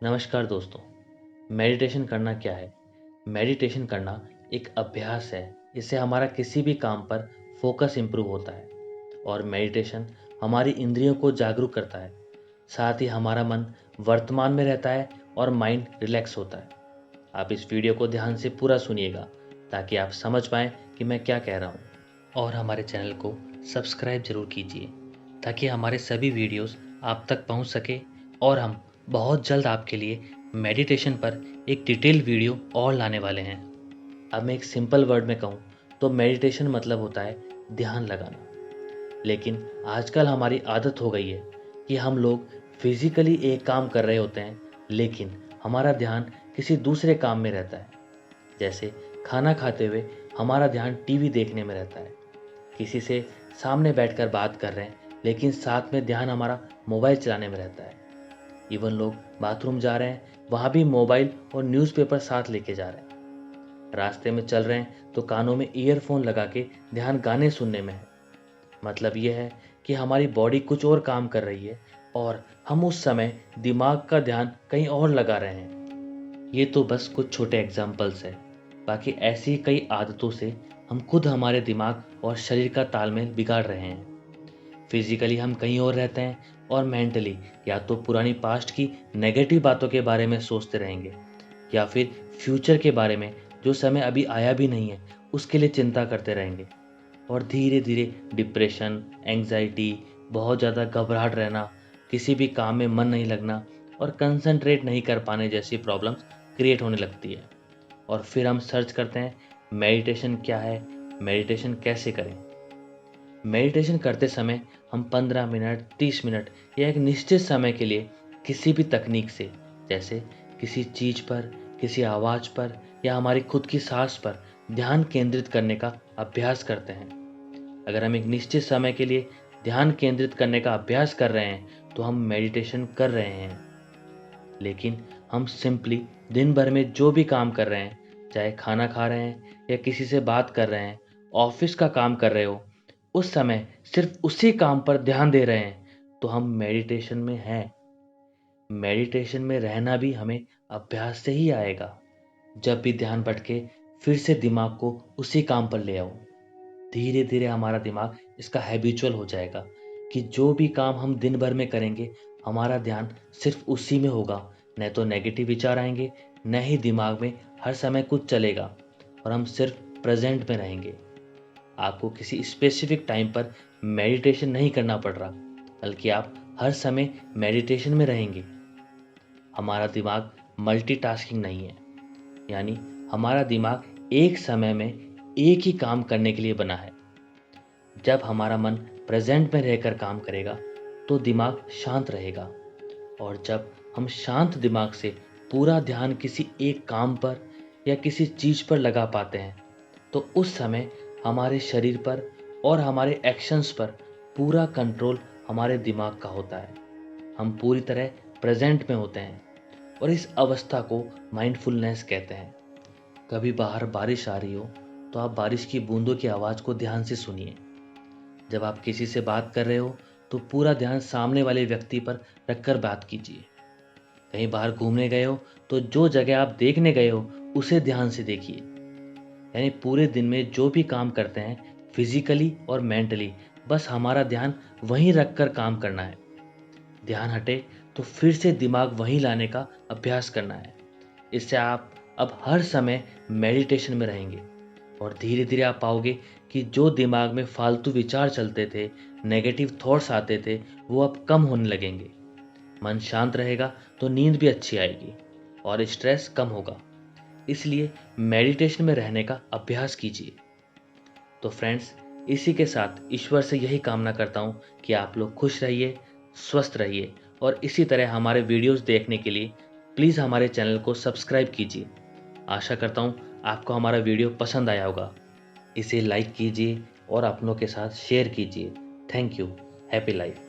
नमस्कार दोस्तों। मेडिटेशन करना क्या है? मेडिटेशन करना एक अभ्यास है। इससे हमारा किसी भी काम पर फोकस इम्प्रूव होता है और मेडिटेशन हमारी इंद्रियों को जागरूक करता है। साथ ही हमारा मन वर्तमान में रहता है और माइंड रिलैक्स होता है। आप इस वीडियो को ध्यान से पूरा सुनिएगा ताकि आप समझ पाएँ कि मैं क्या कह रहा हूँ। और हमारे चैनल को सब्सक्राइब ज़रूर कीजिए ताकि हमारे सभी वीडियोस आप तक पहुँच सके और हम बहुत जल्द आपके लिए मेडिटेशन पर एक डिटेल वीडियो और लाने वाले हैं। अब मैं एक सिंपल वर्ड में कहूँ तो मेडिटेशन मतलब होता है ध्यान लगाना। लेकिन आजकल हमारी आदत हो गई है कि हम लोग फिजिकली एक काम कर रहे होते हैं लेकिन हमारा ध्यान किसी दूसरे काम में रहता है। जैसे खाना खाते हुए हमारा ध्यान टीवी देखने में रहता है, किसी से सामने बैठकर बात कर रहे हैं लेकिन साथ में ध्यान हमारा मोबाइल चलाने में रहता है। इवन लोग बाथरूम जा रहे हैं, वहाँ भी मोबाइल और न्यूज़पेपर साथ लेके जा रहे हैं। रास्ते में चल रहे हैं तो कानों में ईयरफोन लगा के ध्यान गाने सुनने में है। मतलब यह है कि हमारी बॉडी कुछ और काम कर रही है और हम उस समय दिमाग का ध्यान कहीं और लगा रहे हैं। ये तो बस कुछ छोटे एग्जाम्पल्स है। बाकी ऐसी कई आदतों से हम खुद हमारे दिमाग और शरीर का तालमेल बिगाड़ रहे हैं। फिजिकली हम कहीं और रहते हैं और मेंटली या तो पुरानी पास्ट की नेगेटिव बातों के बारे में सोचते रहेंगे या फिर फ्यूचर के बारे में जो समय अभी आया भी नहीं है उसके लिए चिंता करते रहेंगे। और धीरे धीरे डिप्रेशन, एंग्जाइटी, बहुत ज़्यादा घबराहट रहना, किसी भी काम में मन नहीं लगना और कंसंट्रेट नहीं कर पाने जैसी प्रॉब्लम्स क्रिएट होने लगती है। और फिर हम सर्च करते हैं मेडिटेशन क्या है, मेडिटेशन कैसे करें। मेडिटेशन करते समय हम 15 मिनट, 30 मिनट या एक निश्चित समय के लिए किसी भी तकनीक से, जैसे किसी चीज़ पर, किसी आवाज़ पर या हमारी खुद की सांस पर ध्यान केंद्रित करने का अभ्यास करते हैं। अगर हम एक निश्चित समय के लिए ध्यान केंद्रित करने का अभ्यास कर रहे हैं तो हम मेडिटेशन कर रहे हैं। लेकिन हम सिंपली दिन भर में जो भी काम कर रहे हैं, चाहे खाना खा रहे हैं या किसी से बात कर रहे हैं, ऑफिस का काम कर रहे हो, उस समय सिर्फ उसी काम पर ध्यान दे रहे हैं तो हम मेडिटेशन में हैं। मेडिटेशन में रहना भी हमें अभ्यास से ही आएगा। जब भी ध्यान भटके फिर से दिमाग को उसी काम पर ले आओ। धीरे धीरे हमारा दिमाग इसका हैबिचुअल हो जाएगा कि जो भी काम हम दिन भर में करेंगे हमारा ध्यान सिर्फ उसी में होगा। न तो नेगेटिव विचार आएंगे, न ही दिमाग में हर समय कुछ चलेगा और हम सिर्फ प्रेजेंट में रहेंगे। आपको किसी स्पेसिफिक टाइम पर मेडिटेशन नहीं करना पड़ रहा, बल्कि आप हर समय मेडिटेशन में रहेंगे। हमारा दिमाग मल्टीटास्किंग नहीं है, यानी हमारा दिमाग एक समय में एक ही काम करने के लिए बना है। जब हमारा मन प्रेजेंट में रहकर काम करेगा तो दिमाग शांत रहेगा और जब हम शांत दिमाग से पूरा ध्यान किसी एक काम पर या किसी चीज़ पर लगा पाते हैं तो उस समय हमारे शरीर पर और हमारे एक्शंस पर पूरा कंट्रोल हमारे दिमाग का होता है। हम पूरी तरह प्रेजेंट में होते हैं और इस अवस्था को माइंडफुलनेस कहते हैं। कभी बाहर बारिश आ रही हो तो आप बारिश की बूंदों की आवाज़ को ध्यान से सुनिए। जब आप किसी से बात कर रहे हो तो पूरा ध्यान सामने वाले व्यक्ति पर रखकर बात कीजिए। कहीं बाहर घूमने गए हो तो जो जगह आप देखने गए हो उसे ध्यान से देखिए। यानी पूरे दिन में जो भी काम करते हैं फिजिकली और मेंटली, बस हमारा ध्यान वहीं रखकर काम करना है। ध्यान हटे तो फिर से दिमाग वहीं लाने का अभ्यास करना है। इससे आप अब हर समय मेडिटेशन में रहेंगे और धीरे धीरे आप पाओगे कि जो दिमाग में फालतू विचार चलते थे, नेगेटिव थॉट्स आते थे, वो अब कम होने लगेंगे। मन शांत रहेगा तो नींद भी अच्छी आएगी और स्ट्रेस कम होगा। इसलिए मेडिटेशन में रहने का अभ्यास कीजिए। तो फ्रेंड्स, इसी के साथ ईश्वर से यही कामना करता हूँ कि आप लोग खुश रहिए, स्वस्थ रहिए और इसी तरह हमारे वीडियोस देखने के लिए प्लीज़ हमारे चैनल को सब्सक्राइब कीजिए। आशा करता हूँ आपको हमारा वीडियो पसंद आया होगा। इसे लाइक कीजिए और अपनों के साथ शेयर कीजिए। Thank you. Happy life.